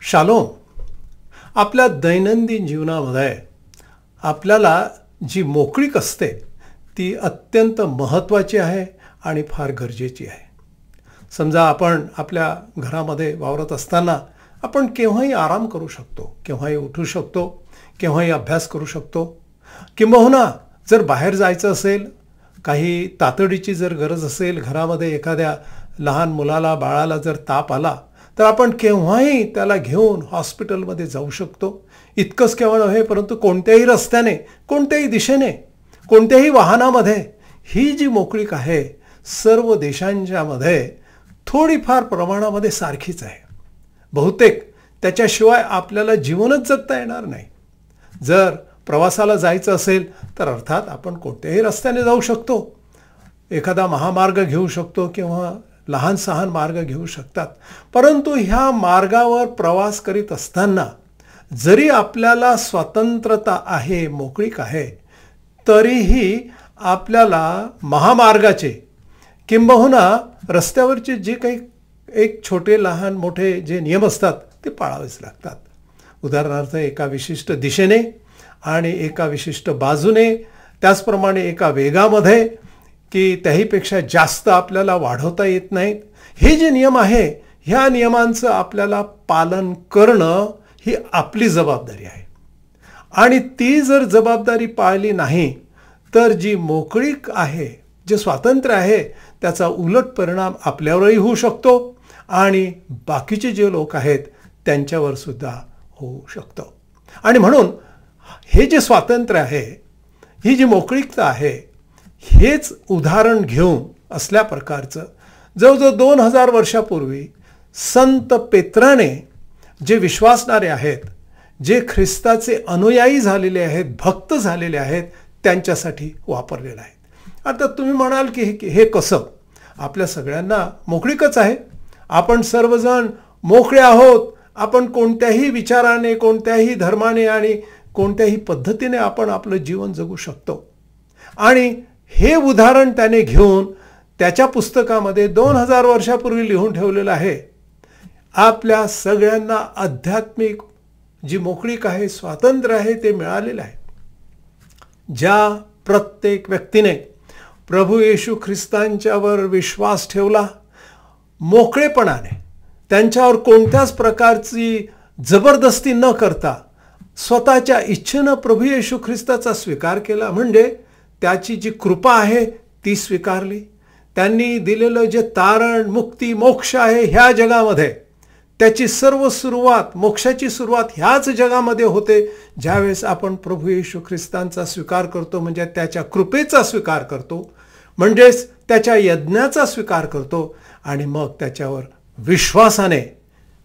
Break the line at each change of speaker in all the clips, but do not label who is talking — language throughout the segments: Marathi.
शालोम. आपल्या दैनंदिन जीवनामध्ये आपल्याला जी मोकळीक असते ती अत्यंत महत्त्वाची आहे आणि फार गरजेची आहे. समजा आपण आपल्या घरामध्ये वावरत असताना आपण केव्हाही आराम करू शकतो, केव्हाही उठू शकतो, केव्हाही अभ्यास करू शकतो. किंबहुना जर बाहेर जायचं असेल, काही तातडीची जर गरज असेल, घरामध्ये एखाद्या लहान मुलाला बाळाला जर ताप आला तर आपण केव्हाही त्याला घेऊन हॉस्पिटलमध्ये जाऊ शकतो. इतकंच केवळ नव्हे, परंतु कोणत्याही रस्त्याने, कोणत्याही दिशेने, कोणत्याही वाहनामध्ये ही जी मोकळीक आहे सर्व देशांच्यामध्ये थोडीफार प्रमाणामध्ये सारखीच आहे. बहुतेक त्याच्याशिवाय आपल्याला जीवनच जगता येणार नाही. जर प्रवासाला जायचं असेल तर अर्थात आपण कोणत्याही रस्त्याने जाऊ शकतो, एखादा महामार्ग घेऊ शकतो किंवा लहान सहान मार्ग घेऊ शकतात. परंतु ह्या मार्गावर प्रवास करीत असताना जरी आपल्याला स्वतंत्रता आहे, मोकळीक आहे, तरीही आपल्याला महामार्गाचे किंबहुना रस्त्यावरचे जे काही एक छोटे लहान मोठे जे नियम असतात ते पाळावेच लागतात. उदाहरणार्थ एका विशिष्ट दिशेने आणि एका विशिष्ट बाजूने, त्याचप्रमाणे एका वेगामध्ये की त्याहीपेक्षा जास्त आपल्याला वाढवता येत नाहीत. हे जे नियम आहे ह्या नियमांचं आपल्याला पालन करणं ही आपली जबाबदारी आहे. आणि ती जर जबाबदारी पाळली नाही तर जी मोकळीक आहे, जे स्वातंत्र्य आहे, त्याचा उलट परिणाम आपल्यावरही होऊ शकतो आणि बाकीचे जे लोक आहेत त्यांच्यावर सुद्धा होऊ शकतो. आणि म्हणून हे जे स्वातंत्र्य आहे, ही जी मोकळीकता आहे, हेच उदाहरण घेऊन असल्या प्रकारचं जवळजवळ 2000 वर्षापूर्वी संत पेत्राने जे विश्वासणारे आहेत, जे ख्रिस्ताचे अनुयायी झालेले आहेत, भक्त झालेले आहेत, त्यांच्यासाठी वापरलेलं आहे. आता तुम्ही म्हणाल की हे कसं? आपल्या सगळ्यांना मोकळीकच आहे. आपण सर्वजण मोकळे आहोत. आपण कोणत्याही विचाराने, कोणत्याही धर्माने आणि कोणत्याही पद्धतीने आपण आपलं जीवन जगू शकतो. आणि हे उदाहरण त्याने घेऊन त्याच्या पुस्तकामध्ये 2000 वर्षापूर्वी लिहून ठेवलेलं आहे. आपल्या सगळ्यांना आध्यात्मिक जी मोकळीक आहे, स्वातंत्र्य आहे, ते मिळालेलं आहे. ज्या प्रत्येक व्यक्तीने प्रभू येशू ख्रिस्तांच्यावर विश्वास ठेवला, मोकळेपणाने, त्यांच्यावर कोणत्याच प्रकारची जबरदस्ती न करता, स्वतःच्या इच्छेनं प्रभू येशू ख्रिस्ताचा स्वीकार केला, म्हणजे त्याची जी कृपा आहे ती स्वीकारली. त्यांनी दिलेलं जे तारण, मुक्ती, मोक्ष आहे ह्या जगामध्ये, त्याची सर्व सुरुवात, मोक्षाची सुरुवात ह्याच जगामध्ये होते. ज्यावेळेस आपण प्रभू येशू ख्रिस्तांचा स्वीकार करतो, म्हणजे त्याच्या कृपेचा स्वीकार करतो, म्हणजेच त्याच्या यज्ञाचा स्वीकार करतो, आणि मग त्याच्यावर विश्वासाने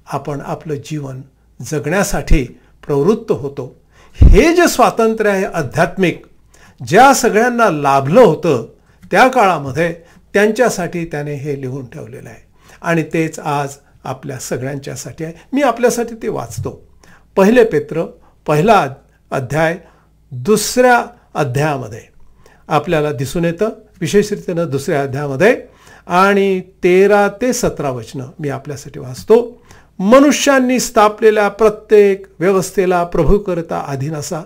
आपण आपलं जीवन जगण्यासाठी प्रवृत्त होतो. हे जे स्वातंत्र्य आहे आध्यात्मिक, ज्या सगळ्यांना लाभलं होतं त्या काळामध्ये, त्यांच्यासाठी त्याने हे लिहून ठेवलेलं आहे. आणि तेच आज आपल्या सगळ्यांच्यासाठी आहे. मी आपल्यासाठी ते वाचतो. 1 पेत्र 1 अध्याय 2 अध्यायामध्ये आपल्याला दिसून येतं, विशेषरीत्यानं 2 अध्यायामध्ये, आणि 13 ते 17 वचनं मी आपल्यासाठी वाचतो. मनुष्यांनी स्थापलेल्या प्रत्येक व्यवस्थेला प्रभू करता अधीन असा,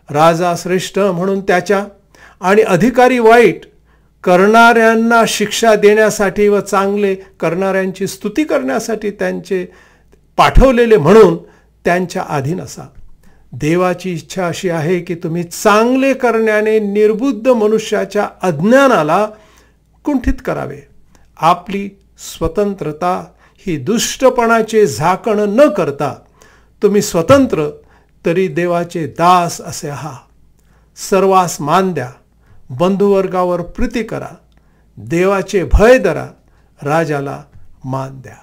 राजा श्रेष्ठ म्हणून त्याच्या, आणि अधिकारी वाईट करणाऱ्यांना शिक्षा देण्यासाठी व चांगले करणाऱ्यांची स्तुती करण्यासाठी त्यांचे पाठवलेले म्हणून त्यांच्या अधीन असा. देवाची इच्छा अशी आहे की तुम्ही चांगले करण्याने निर्बुद्ध मनुष्याच्या अज्ञानाला कुंठित करावे. आपली स्वतंत्रता ही दुष्टपणाचे झाकण न करता तुम्ही स्वतंत्र तरी देवाचे दास असे आहात. सर्वास मान द्या, बंधुवर्गावर प्रीती करा, देवाचे भय धरा, राजाला मान द्या.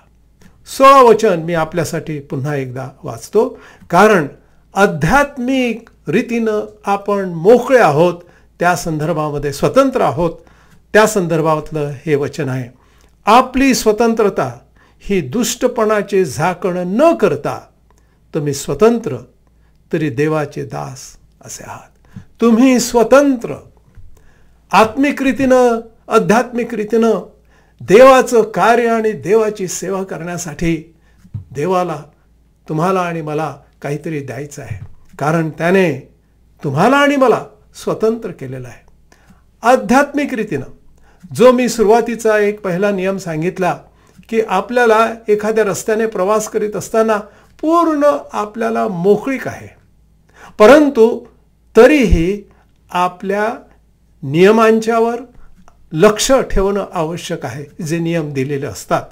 16 वचन मी आपल्यासाठी पुन्हा एकदा वाचतो, कारण आध्यात्मिक रीतीनं आपण मोकळे आहोत, त्या संदर्भामध्ये स्वतंत्र आहोत, त्या संदर्भातलं हे वचन आहे. आपली स्वतंत्रता ही दुष्टपणाचे झाकण न करता तुम्ही स्वतंत्र तरी देवाचे दास असे आहात. तुम्ही स्वतंत्र, आत्मिक रीतीनं, आध्यात्मिक रीतीनं देवाचं कार्य आणि देवाची सेवा करण्यासाठी देवाला, तुम्हाला आणि मला काहीतरी द्यायचं आहे, कारण त्याने तुम्हाला आणि मला स्वतंत्र केलेलं आहे. आध्यात्मिक रीतीनं जो मी सुरुवातीचा एक पहिला नियम सांगितला की आपल्याला एखाद्या रस्त्याने प्रवास करीत असताना पूर्ण आपल्याला मोकळीक आहे, परंतु तरीही आपल्या नियमांच्यावर लक्ष ठेवणं आवश्यक आहे, जे नियम दिलेले असतात.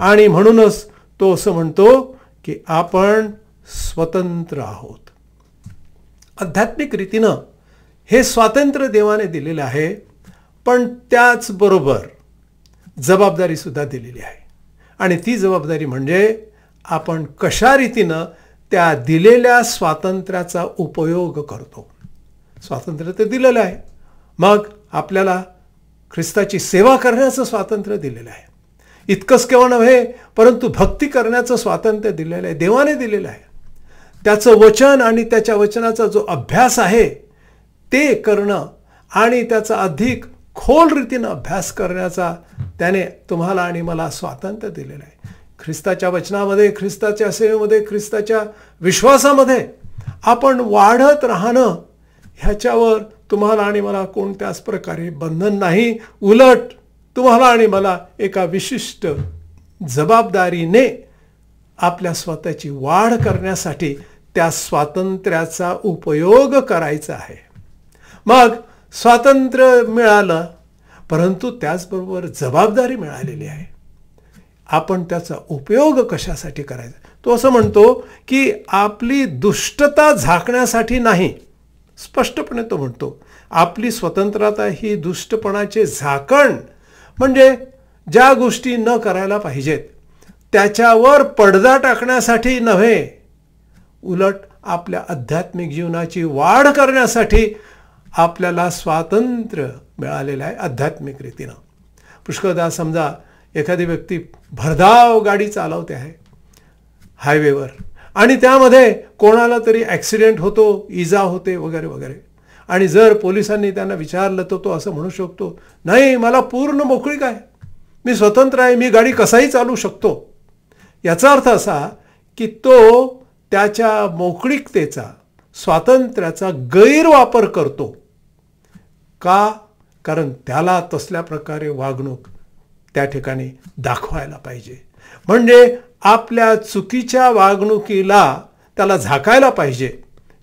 आणि म्हणूनच तो असं म्हणतो की आपण स्वतंत्र आहोत. आध्यात्मिक रीतीनं हे स्वातंत्र्य देवाने दिलेलं आहे, पण त्याचबरोबर जबाबदारी सुद्धा दिलेली आहे. आणि ती जबाबदारी म्हणजे आपण कशा रीतीनं त्या दिलेल्या स्वातंत्र्याचा उपयोग करतो. स्वातंत्र्य तर दिलेलं आहे, मग आपल्याला ख्रिस्ताची सेवा करण्याचं स्वातंत्र्य दिलेलं आहे. इतकंच केवळ नव्हे, परंतु भक्ती करण्याचं स्वातंत्र्य दिलेलं आहे, देवाने दिलेलं आहे. त्याचं वचन आणि त्याच्या वचनाचा जो अभ्यास आहे ते करणं आणि त्याचा अधिक खोल रीतीनं अभ्यास करण्याचा त्याने तुम्हाला आणि मला स्वातंत्र्य दिलेलं आहे. ख्रिस्ताच्या वचनामध्ये, ख्रिस्ताच्या सेवेमध्ये, ख्रिस्ताच्या विश्वासामध्ये आपण वाढत राहणं, ह्याच्यावर तुम्हाला आणि मला कोणत्याच प्रकारे बंधन नाही. उलट तुम्हाला आणि मला एका विशिष्ट जबाबदारीने आपल्या स्वतःची वाढ करण्यासाठी त्या स्वातंत्र्याचा उपयोग करायचा आहे. मग स्वातंत्र्य मिळालं, परंतु त्याचबरोबर जबाबदारी मिळालेली आहे. आपण त्याचा उपयोग कशासाठी करायचा? तो असं म्हणतो की आपली दुष्टता झाकण्यासाठी नाही. स्पष्टपणे तो म्हणतो आपली स्वतंत्रता ही दुष्टपणाचे झाकण, म्हणजे ज्या गोष्टी न करायला पाहिजेत त्याच्यावर पडदा टाकण्यासाठी नव्हे, उलट आपल्या आध्यात्मिक जीवनाची वाढ करण्यासाठी आपल्याला स्वातंत्र्य मिळालेलं आहे आध्यात्मिक रीतीनं. पुष्कळदा समजा एखादी व्यक्ती भरधाव गाडी चालवते आहे हायवेवर आणि त्यामध्ये कोणाला तरी ॲक्सिडेंट होतो, इजा होते वगैरे वगैरे, आणि जर पोलिसांनी त्यांना विचारलं तर तो असं म्हणू शकतो, नाही मला पूर्ण मोकळीक आहे, मी स्वतंत्र आहे, मी गाडी कसाही चालवू शकतो. याचा अर्थ असा की तो त्याच्या मोकळीकतेचा, स्वातंत्र्याचा गैरवापर करतो. का? कारण त्याला तसल्या प्रकारे वागणूक त्या ठिकाणी दाखवायला पाहिजे. म्हणजे आपल्या चुकीच्या वागणुकीला त्याला झाकायला पाहिजे.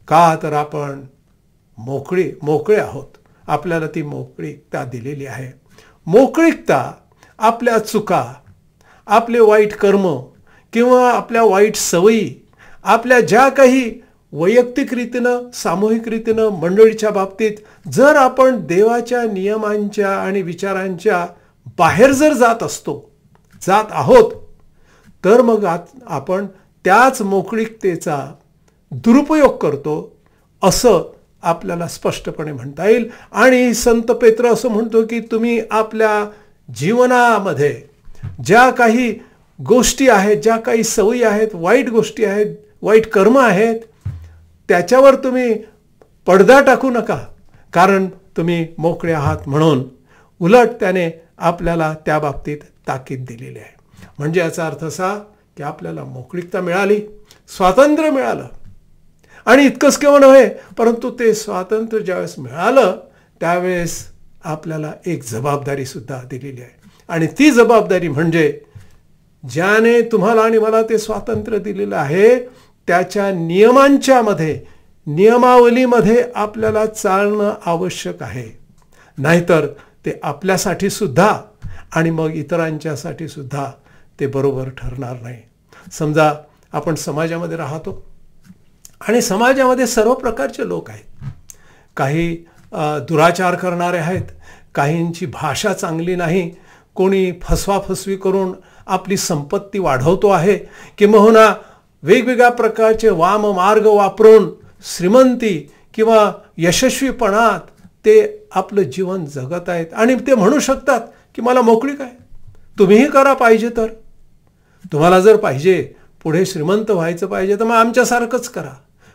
का? तर आपण मोकळे आहोत. आपल्याला ती मोकळीकता दिलेली आहे. मोकळीकता आपल्या चुका, आपले वाईट कर्म किंवा आपल्या वाईट सवयी, आपल्या ज्या काही वैयक्तिक रीतीनं, सामूहिक रीतीनं, मंडळीच्या बाबतीत जर आपण देवाच्या नियमांच्या आणि विचारांच्या बाहेर जर जात आहोत, तर मग आपण त्याच मोकळीकतेचा दुरुपयोग करतो असं आपल्याला स्पष्टपणे म्हणता येईल. आणि संत पेत्र असं म्हणतो की तुम्ही आपल्या जीवनामध्ये ज्या काही गोष्टी आहेत, ज्या काही सवयी आहेत, वाईट गोष्टी आहेत, वाईट कर्म आहेत, त्याच्यावर तुम्ही पडदा टाकू नका, कारण तुम्ही मोकळे आहात म्हणून. उलट त्याने आपल्याला त्या बाबतीत ताकीद दिलेली आहे. म्हणजे याचा अर्थ असा की आपल्याला मोकळीकता मिळाली, स्वातंत्र्य मिळालं. आणि इतकंच केव्हा नव्हे, परंतु ते स्वातंत्र्य ज्यावेळेस मिळालं त्यावेळेस आपल्याला एक जबाबदारीसुद्धा दिलेली आहे. आणि ती जबाबदारी म्हणजे ज्याने तुम्हाला आणि मला ते स्वातंत्र्य दिलेलं आहे त्याच्या नियमावलीमध्ये आपल्याला चालणं आवश्यक आहे. नाहीतर ते आपल्यासाठी सुद्धा आणि मग इतरांच्यासाठी सुद्धा ते बरोबर ठरणार नाही. समजा आपण समाजामध्ये राहतो आणि समाजामध्ये सर्व प्रकारचे लोक आहेत. काही दुराचार करणारे आहेत, काहींची भाषा चांगली नाही, कोणी फसवाफसवी करून आपली संपत्ती वाढवतो आहे, किंबहुना वेगवेगळ्या प्रकारचे वाममार्ग वापरून श्रीमंती किंवा यशस्वीपणात ते आपलं जीवन जगत आहेत. आणि ते म्हणू शकतात की मला मोकळीक आहे, तुम्हीही करा पाहिजे तर. तुम्हाला जर पाहिजे पुढे श्रीमंत व्हायचं पाहिजे तर मग आमच्यासारखंच करा.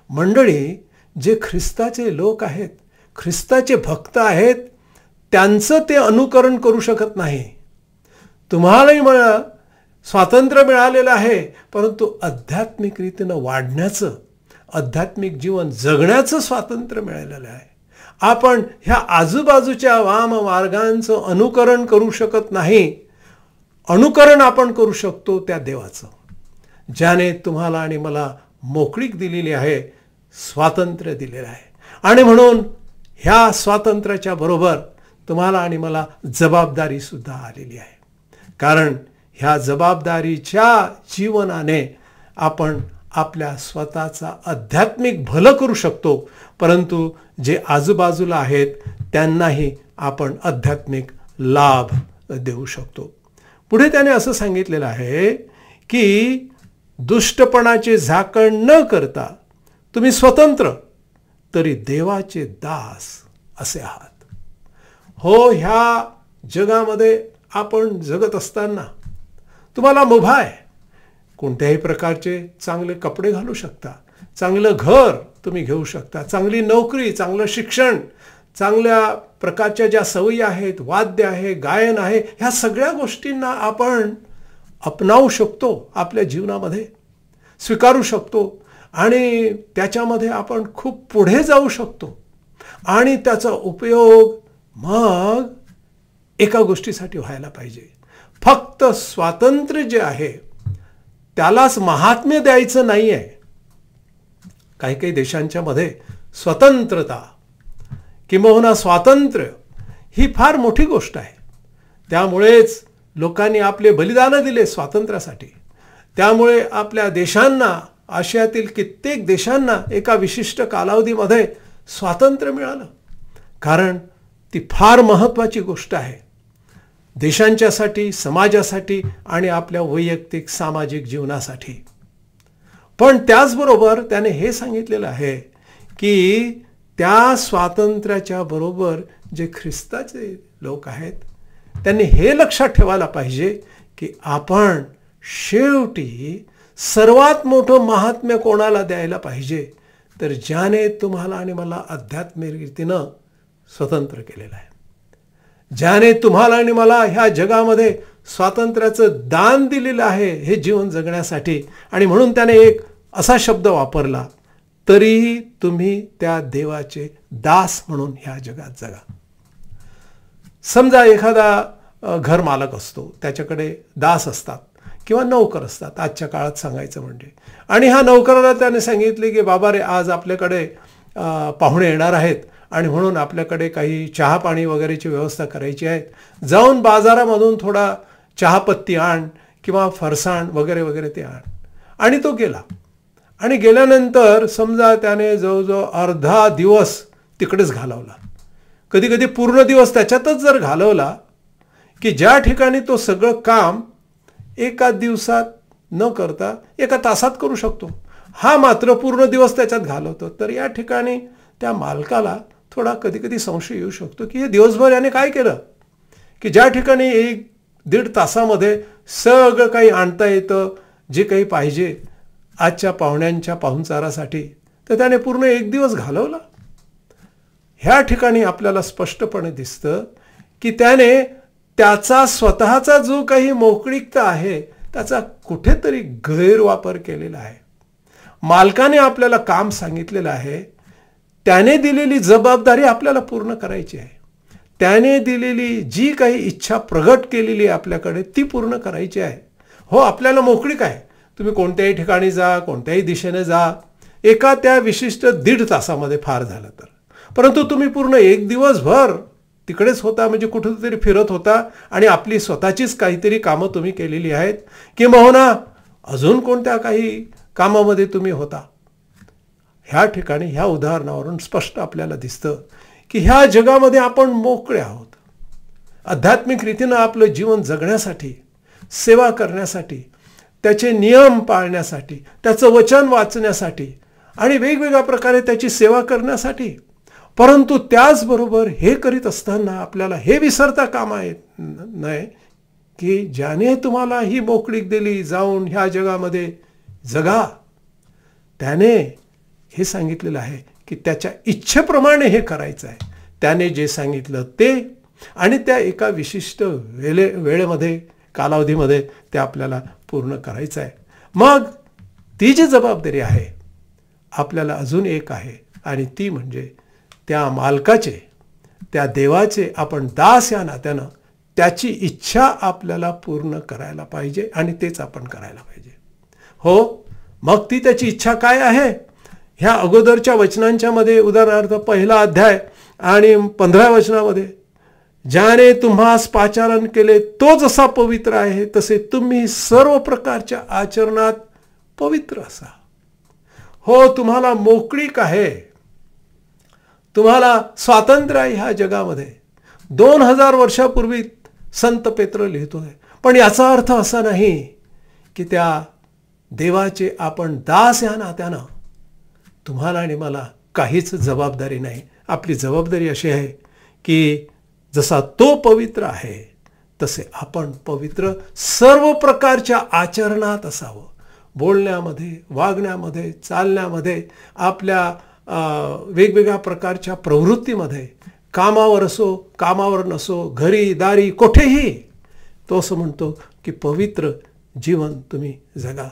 मंडळी, जे ख्रिस्ताचे लोक आहेत, ख्रिस्ताचे भक्त आहेत, त्यांचं ते अनुकरण करू शकत नाही. तुम्हालाही स्वातंत्र्य मिळालेलं आहे, परंतु आध्यात्मिक रीतीनं वाढण्याचं, आध्यात्मिक जीवन जगण्याचं स्वातंत्र्य मिळालेलं आहे. आपण ह्या आजूबाजूच्या वाम मार्गांचं अनुकरण करू शकत नाही. अनुकरण आपण करू शकतो त्या देवाचं, ज्याने तुम्हाला आणि मला मोकळीक दिलेली आहे, स्वातंत्र्य दिलेलं आहे. आणि म्हणून ह्या स्वातंत्र्याच्या बरोबर तुम्हाला आणि मला जबाबदारीसुद्धा आलेली आहे. कारण ह्या जबाबदारीच्या जीवनाने आपण आपल्या स्वतःचा आध्यात्मिक भलं करू शकतो, परंतु जे आजूबाजूला आहेत त्यांनाही आपण आध्यात्मिक लाभ देऊ शकतो. पुढे त्याने असं सांगितलेलं आहे की दुष्टपणाचे झाकण न करता तुम्ही स्वतंत्र तरी देवाचे दास असे आहात. हो, ह्या जगामध्ये आपण जगत असताना तुम्हाला मुभा आहे. कोणत्याही प्रकारचे चांगले कपडे घालू शकता, चांगलं घर तुम्ही घेऊ शकता, चांगली नोकरी, चांगलं शिक्षण, चांगल्या प्रकारच्या ज्या सवयी आहेत, वाद्य आहे, गायन आहे, ह्या सगळ्या गोष्टींना आपण अपनावू शकतो, आपल्या जीवनामध्ये स्वीकारू शकतो आणि त्याच्यामध्ये आपण खूप पुढे जाऊ शकतो. आणि त्याचा उपयोग मग एका गोष्टीसाठी व्हायला पाहिजे. फक्त स्वातंत्र्य जे आहे त्यालाच महात्म्य द्यायचं नाही आहे. काही काही देशांच्या मध्ये स्वतंत्रता किंबहुना स्वातंत्र्य ही फार मोठी गोष्ट आहे. त्यामुळेच लोकांनी आपले बलिदान दिले स्वातंत्र्यासाठी. त्यामुळे आपल्या देशांना, आशियातील कित्येक देशांना एका विशिष्ट कालावधीमध्ये स्वातंत्र्य मिळालं. कारण ती फार महत्त्वाची गोष्ट आहे देशांच्यासाठी, समाजासाठी आणि आपल्या वैयक्तिक सामाजिक जीवनासाठी. पण त्याचबरोबर त्याने हे सांगितलेलं आहे की त्या स्वातंत्र्याच्या बरोबर जे ख्रिस्ताचे लोक आहेत त्यांनी हे लक्षात ठेवायला पाहिजे की आपण शेवटी सर्वात मोठं महात्म्य कोणाला द्यायला पाहिजे, तर ज्याने तुम्हाला आणि मला आध्यात्मिक रीतीनं स्वतंत्र केलेलं आहे, ज्याने तुम्हाला आणि मला ह्या जगामध्ये स्वातंत्र्याचं दान दिलेलं आहे हे जीवन जगण्यासाठी. आणि म्हणून त्याने एक असा शब्द वापरला, तरीही तुम्ही त्या देवाचे दास म्हणून ह्या जगात जगा. समजा एखादा घर मालक असतो, त्याच्याकडे दास असतात किंवा नौकर असतात आजच्या काळात सांगायचं म्हणजे, आणि ह्या नौकराला त्याने सांगितले की बाबा रे, आज आपल्याकडे पाहुणे येणार आहेत आणि म्हणून आपल्याकडे काही चहा पाणी वगैरेची व्यवस्था करायची आहे, जाऊन बाजारामधून थोडा चहापत्ती आण किंवा फरसाण वगैरे वगैरे ते आण. आणि तो गेला. आणि गेल्यानंतर समजा त्याने जवळजवळ अर्धा दिवस तिकडेच घालवला, कधी कधी पूर्ण दिवस त्याच्यातच जर घालवला, की ज्या ठिकाणी तो सगळं काम एका दिवसात न करता एका तासात करू शकतो, हा मात्र पूर्ण दिवस त्याच्यात घालवतो. तर या ठिकाणी त्या मालकाला थोडा कधी कधी संशय येऊ शकतो की हे दिवसभर याने काय केलं, की ज्या ठिकाणी 1-1.5 तासामध्ये सगळं काही आणता येतं जे काही पाहिजे आजच्या पाहुण्यांच्या पाहुणचारासाठी, तर त्याने पूर्ण 1 दिवस घालवला. ह्या ठिकाणी आपल्याला स्पष्टपणे दिसतं की त्याने त्याचा स्वतःचा जो काही मोकळीकता आहे त्याचा कुठेतरी गैरवापर केलेला आहे. मालकाने आपल्याला काम सांगितलेलं आहे, त्याने दिलेली जबाबदारी आपल्याला पूर्ण करायची आहे, त्याने दिलेली जी काही इच्छा प्रगट केलेली आहे आपल्याकडे ती पूर्ण करायची आहे. हो, आपल्याला मोकळीक आहे, तुम्ही कोणत्याही ठिकाणी जा, कोणत्याही दिशेने जा, एका त्या विशिष्ट 1.5 तासामध्ये फार झालं तर. परंतु तुम्ही पूर्ण 1 दिवसभर तिकडेच होता, म्हणजे कुठेतरी फिरत होता आणि आपली स्वतःचीच काहीतरी कामं तुम्ही केलेली आहेत, किंबहुना अजून कोणत्या काही कामामध्ये तुम्ही होता. ह्या ठिकाणी ह्या उदाहरणावरून स्पष्ट आपल्याला दिसतं की ह्या जगामध्ये आपण मोकळे आहोत. आध्यात्मिक रीतीनं आपलं जीवन जगण्यासाठी, सेवा करण्यासाठी, त्याचे नियम पाळण्यासाठी, त्याचं वचन वाचण्यासाठी आणि वेगवेगळ्या प्रकारे त्याची सेवा करण्यासाठी. परंतु त्याचबरोबर हे करीत असताना आपल्याला हे विसरता कामा येत नाही की ज्याने तुम्हाला ही मोकळीक दिली, जाऊन ह्या जगामध्ये जगा, त्याने हे सांगितलेलं आहे की त्याच्या इच्छेप्रमाणे हे करायचं आहे. त्याने जे सांगितलं ते, आणि त्या एका विशिष्ट वेळेमध्ये, कालावधीमध्ये ते आपल्याला पूर्ण करायचं आहे. मग ती जी जबाबदारी आहे आपल्याला अजून एक आहे, आणि ती म्हणजे त्या मालकाचे, त्या देवाचे आपण दास या नात्यानं त्याची इच्छा आपल्याला पूर्ण करायला पाहिजे, आणि तेच आपण करायला पाहिजे. हो, मग ती त्याची इच्छा काय आहे? ह्या अगोदरच्या वचनांच्या मध्ये, उदाहरणार्थ 1 अध्याय आणि 15 वचनामध्ये, ज्याने तुम्हास पाचारण केले तो जसा पवित्र आहे तसे तुम्ही सर्व प्रकारच्या आचरणात पवित्र असा. हो, तुम्हाला मोकळीक आहे, तुम्हाला स्वातंत्र्य आहे ह्या जगामध्ये. 2000 वर्षापूर्वी संत पेत्र लिहितोय. पण याचा अर्थ असा नाही की त्या देवाचे आपण दास या नात्यानं तुम्हाला आणि मला काहीच जबाबदारी नाही. आपली जबाबदारी अशी आहे की जसा तो पवित्र आहे तसे आपण पवित्र सर्व प्रकारच्या आचरणात असावं. बोलण्यामध्ये, वागण्यामध्ये, चालण्यामध्ये, आपल्या वेगवेगळ्या प्रकारच्या प्रवृत्तीमध्ये, कामावर असो, कामावर नसो, घरी दारी, कुठेही तो असं म्हणतो की पवित्र जीवन तुम्ही जगा.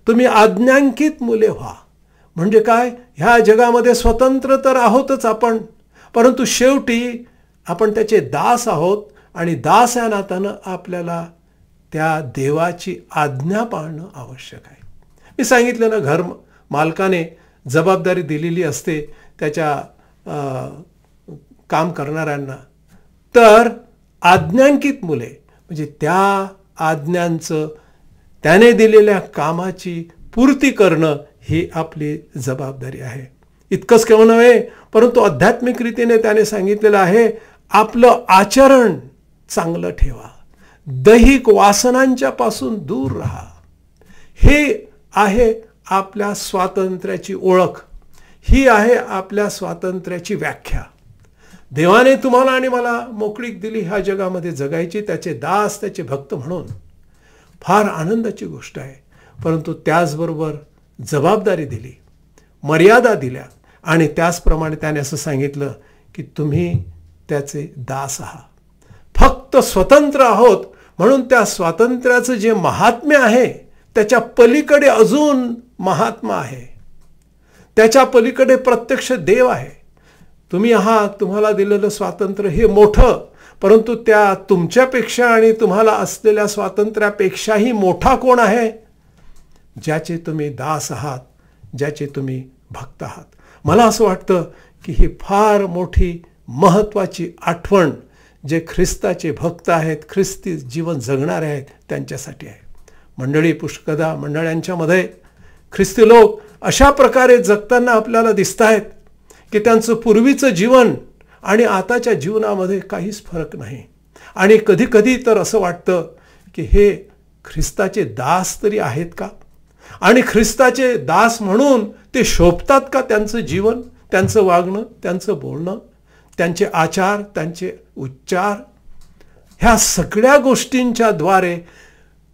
तुम्ही आज्ञांकित मुले व्हा. म्हणजे काय? ह्या जगामध्ये स्वतंत्र तर आहोतच आपण, परंतु शेवटी आपण त्याचे दास आहोत, आणि दास या नात्यानं आपल्याला त्या देवाची आज्ञा पाळणं आवश्यक आहे. मी सांगितलं ना, घर मालकाने जबाबदारी दिलेली असते त्याच्या काम करणाऱ्यांना, तर आज्ञांकित मुले म्हणजे त्या आज्ञांचं, त्याने दिलेल्या कामाची पूर्ती करणं ही आपली जबाबदारी आहे. इतकंच केवळ नव्हे, परंतु आध्यात्मिक रीतीने त्याने सांगितलेलं आहे, आपलं आचरण चांगलं ठेवा, दैहिक वासनांच्या पासून दूर राहा. हे आहे आपल्या स्वातंत्र्याची ओळख, ही आहे आपल्या स्वातंत्र्याची व्याख्या. देवाने तुम्हाला आणि मला मोकळीक दिली ह्या जगामध्ये जगायची, त्याचे दास, त्याचे भक्त म्हणून. फार आनंदाची गोष्ट आहे. परंतु त्याचबरोबर जबाबदारी दिली, मर्यादा दिल्या आणि त्याचप्रमाणे त्याने असं सांगितलं की तुम्ही त्याचे दास आहात. फक्त स्वतंत्र आहोत म्हणून त्या स्वातंत्र्याचं जे महात्म्य आहे त्याच्या पलीकडे अजून महात्मा आहे, त्याच्या पलीकडे प्रत्यक्ष देव आहे. तुम्ही आहात, तुम्हाला दिलेलं स्वातंत्र्य हे मोठं, परंतु त्या तुमच्यापेक्षा आणि तुम्हाला असलेल्या स्वातंत्र्यापेक्षाही मोठा कोण आहे? ज्याचे तुम्ही दास आहात, ज्याचे तुम्ही भक्त आहात. मला असं वाटतं की ही फार मोठी महत्त्वाची आठवण जे ख्रिस्ताचे भक्त आहेत, ख्रिस्ती जीवन जगणारे आहेत त्यांच्यासाठी आहे. मंडळी, पुष्कदा मंडळांच्यामध्ये ख्रिस्ती लोक अशा प्रकारे जगताना आपल्याला दिसत आहेत की त्यांचं पूर्वीचं जीवन आणि आताच्या जीवनामध्ये काहीच फरक नाही. आणि कधी कधी तर असं वाटतं की हे ख्रिस्ताचे दास तरी आहेत का? आणि ख्रिस्ताचे दास म्हणून ते शोभतात का? त्यांचं जीवन, त्यांचं वागणं, त्यांचं बोलणं, त्यांचे आचार, त्यांचे उच्चार, ह्या सगळ्या गोष्टींच्या द्वारे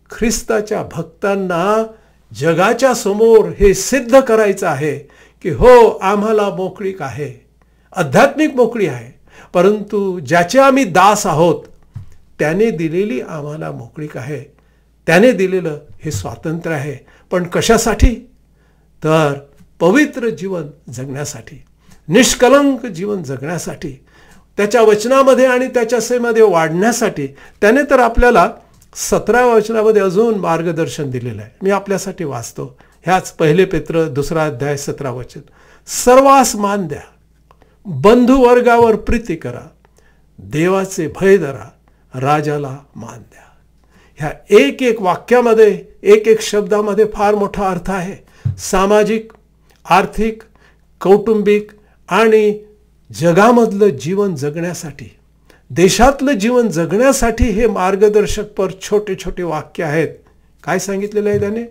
ख्रिस्ताच्या भक्तांना जगाच्या समोर हे सिद्ध करायचं आहे की हो, आम्हाला मोकळीक आहे, आध्यात्मिक मोकळी आहे. परंतु ज्याचे आम्ही दास आहोत त्याने दिलेली आम्हाला मोकळीक आहे, त्याने दिलेलं हे स्वातंत्र्य आहे. पण कशासाठी? तर पवित्र जीवन जगण्यासाठी, निष्कलंक जीवन जगण्यासाठी, त्याच्या वचनामध्ये आणि त्याच्या सेवेमध्ये वाढण्यासाठी. त्याने तर आपल्याला 17व्या वचनामध्ये अजून मार्गदर्शन दिलेलं आहे. मी आपल्यासाठी वाचतो. ह्याच 1 पेत्र 2 अध्याय 17 वचन. सर्वास मान द्या, बंधुवर्गावर प्रीती करा, देवाचे भय धरा, राजाला मान द्या. ह्या एक एक वाक्यामध्ये, एक एक शब्दामध्ये फार मोठा अर्थ आहे. सामाजिक, आर्थिक, कौटुंबिक आणि जगामधलं जीवन जगण्यासाठी, देशातलं जीवन जगण्यासाठी हे मार्गदर्शक पर छोटे छोटे वाक्य आहेत. काय सांगितलेलं आहे त्याने?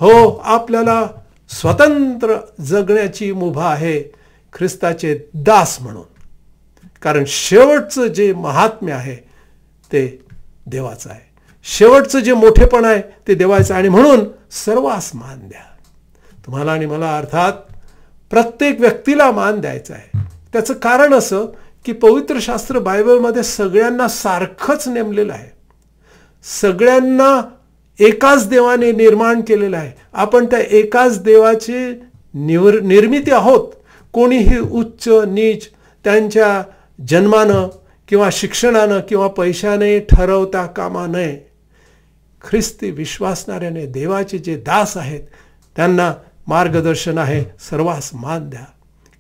हो, आपल्याला स्वतंत्र जगण्याची मुभा आहे ख्रिस्ताचे दास म्हणून. कारण शेवटचं जे महात्म्य आहे ते देवाचं आहे, शेवटचं जे मोठेपण आहे ते देवाचं. आणि म्हणून सर्वांस मान द्या. तुम्हाला आणि मला, अर्थात प्रत्येक व्यक्तीला मान द्यायचा आहे. त्याचं कारण असं की पवित्र शास्त्र बायबलमध्ये सगळ्यांना सारखंच नेमलेलं आहे. सगळ्यांना एकाच देवाने निर्माण केलेलं आहे. आपण त्या एकाच देवाची निर्मिती आहोत. कोणीही उच्च नीच त्यांच्या जन्मानं किंवा शिक्षणानं किंवा पैशाने ठरवता कामा नये. ख्रिस्ती विश्वासणाऱ्याने देवाचे जे दास आहेत त्यांना मार्गदर्शन आहे, सर्वांस मान द्या.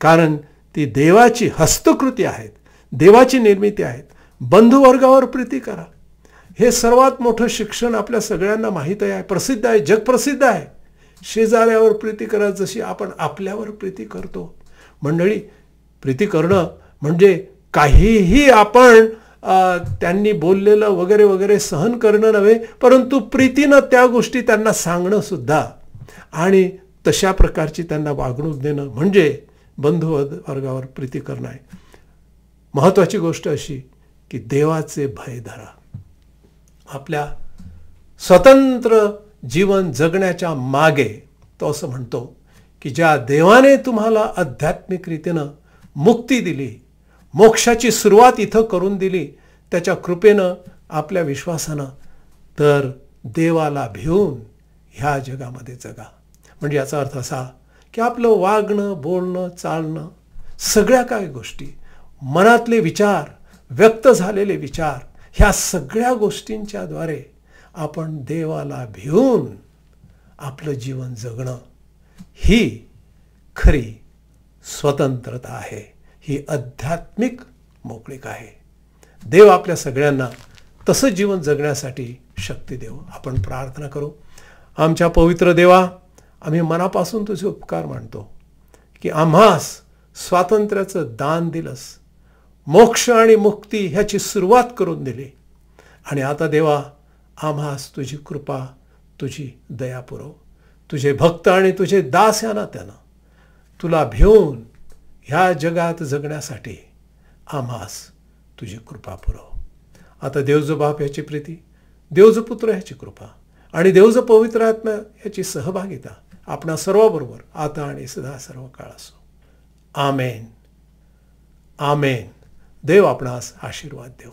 कारण ती देवाची हस्तकृती आहेत, देवाची निर्मिती आहेत. बंधुवर्गावर प्रीती करा. हे सर्वात मोठं शिक्षण आपल्या सगळ्यांना माहीत आहे, प्रसिद्ध आहे, जगप्रसिद्ध आहे. शेजाऱ्यावर प्रीती करा जशी आपण आपल्यावर प्रीती करतो. मंडळी, प्रीती करणं म्हणजे काहीही आपण त्यांनी बोललेलं वगैरे वगैरे सहन करणं नव्हे, परंतु प्रीतीनं त्या गोष्टी त्यांना सांगणं सुद्धा आणि तशा प्रकारची त्यांना वागणूक देणं म्हणजे बंधुवर्गावर प्रीती करणं आहे. महत्त्वाची गोष्ट अशी की देवाचे भय धरा. आपल्या स्वतंत्र जीवन जगण्याच्या मागे तो असं म्हणतो की ज्या देवाने तुम्हाला आध्यात्मिक रीतीनं मुक्ती दिली, मोक्षाची सुरुवात इथं करून दिली, त्याच्या कृपेनं, आपल्या विश्वासानं, तर देवाला भिवून ह्या जगामध्ये जगा. म्हणजे याचा अर्थ असा की आपलं वागणं, बोलणं, चालणं, सगळ्या काय गोष्टी, मनातले विचार, व्यक्त झालेले विचार, ह्या सगळ्या गोष्टींच्या द्वारे आपण देवाला भिवून आपलं जीवन जगणं ही खरी स्वतंत्रता आहे, ही आध्यात्मिक मोकळीक आहे. देव आपल्या सगळ्यांना तसं जीवन जगण्यासाठी शक्ती देव. आपण प्रार्थना करू. आमच्या पवित्र देवा, आम्ही मनापासून तुझे उपकार मानतो की आम्हास स्वातंत्र्याचं दान दिलंस, मोक्ष आणि मुक्ती ह्याची सुरुवात करून दिली. आणि आता देवा, आम्हास तुझी कृपा, तुझी दया पुरव. तुझे भक्त आणि तुझे दास या नात्यानं तुला भिवून ह्या जगात जगण्यासाठी आम्हास तुझी कृपा पुरव. आता देवजो बाप ह्याची प्रीती, देवजो पुत्र ह्याची कृपा आणि देवजो पवित्र आत्मा ह्याची सहभागिता आपणा सर्वाबरोबर आता आणि सदा सर्व काळ असो. आमेन. आमेन. देव आपणास आशीर्वाद देव.